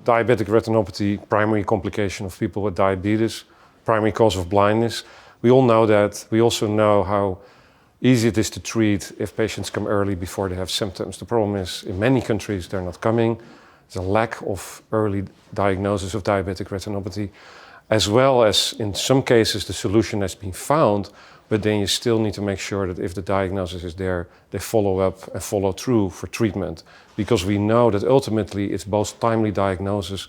Diabetic retinopathy, primary complication of people with diabetes, primary cause of blindness. We all know that. We also know how easy it is to treat if patients come early before they have symptoms. The problem is, in many countries, they're not coming. There's a lack of early diagnosis of diabetic retinopathy, as well as, in some cases, the solution has been found, but then you still need to make sure that if the diagnosis is there, they follow up and follow through for treatment, because we know that ultimately it's both timely diagnosis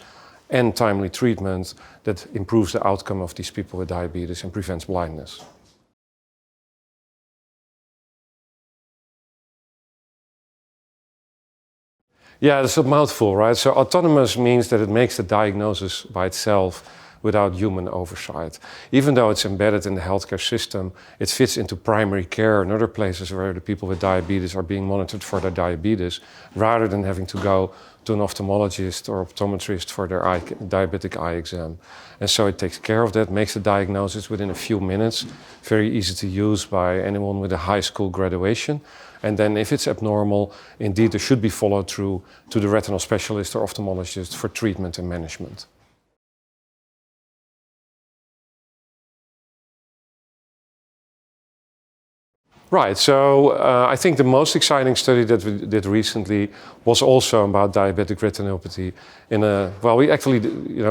and timely treatment that improves the outcome of these people with diabetes and prevents blindness. Yeah, it's a mouthful, right? So autonomous means that it makes the diagnosis by itself without human oversight. Even though it's embedded in the healthcare system, it fits into primary care and other places where the people with diabetes are being monitored for their diabetes, rather than having to go to an ophthalmologist or optometrist for their diabetic eye exam. And so it takes care of that, makes the diagnosis within a few minutes, very easy to use by anyone with a high school graduation. And then if it's abnormal, indeed there should be followed through to the retinal specialist or ophthalmologist for treatment and management. Right, so I think the most exciting study that we did recently was also about diabetic retinopathy. We actually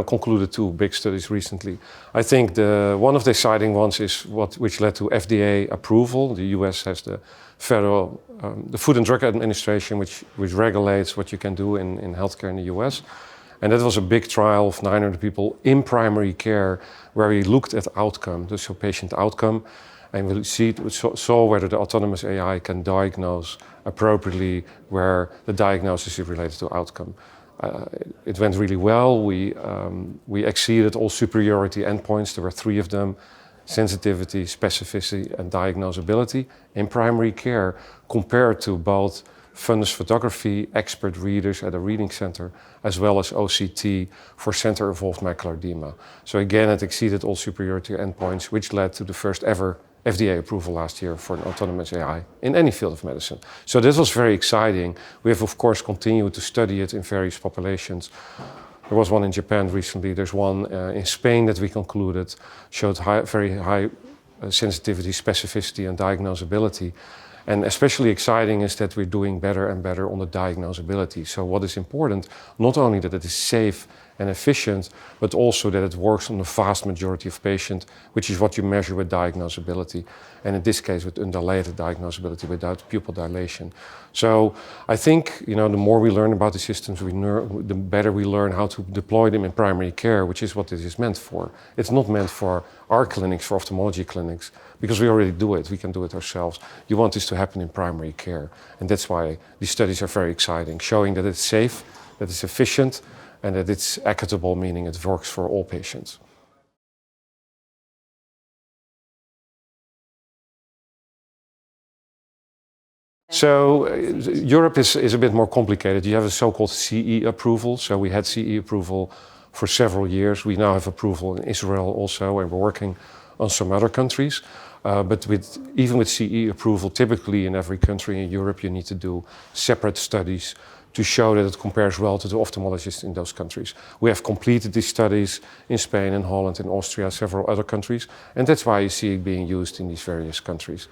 concluded two big studies recently. I think one of the exciting ones is which led to FDA approval. The US has the the Food and Drug Administration, which regulates what you can do in healthcare in the US. And that was a big trial of 900 people in primary care, where we looked at outcome, so patient outcome. And we saw whether the autonomous AI can diagnose appropriately where the diagnosis is related to outcome. It went really well. We exceeded all superiority endpoints. There were 3 of them: sensitivity, specificity, and diagnosability in primary care, compared to both fundus photography, expert readers at a reading center, as well as OCT for center-involved macular edema. So again, it exceeded all superiority endpoints, which led to the first ever FDA approval last year for an autonomous AI in any field of medicine. So this was very exciting. We have, of course, continued to study it in various populations. There was one in Japan recently. There's one in Spain that we concluded showed very high sensitivity, specificity, and diagnosability. And especially exciting is that we're doing better and better on the diagnosability. So what is important, not only that it is safe and efficient, but also that it works on the vast majority of patients, which is what you measure with diagnosability. And in this case, with undilated diagnosability without pupil dilation. So I think, the more we learn about the systems, the better we learn how to deploy them in primary care, which is what this is meant for. It's not meant for our clinics, for ophthalmology clinics, because we already do it. We can do it ourselves. You want this to happen in primary care. And that's why these studies are very exciting, showing that it's safe, that it's efficient, and that it's equitable, meaning it works for all patients. So Europe is a bit more complicated. You have a so-called CE approval. So we had CE approval for several years. We now have approval in Israel also, and we're working on some other countries. But even with CE approval, typically in every country in Europe, you need to do separate studies to show that it compares well to the ophthalmologists in those countries. We have completed these studies in Spain, in Holland, in Austria, several other countries, and that's why you see it being used in these various countries.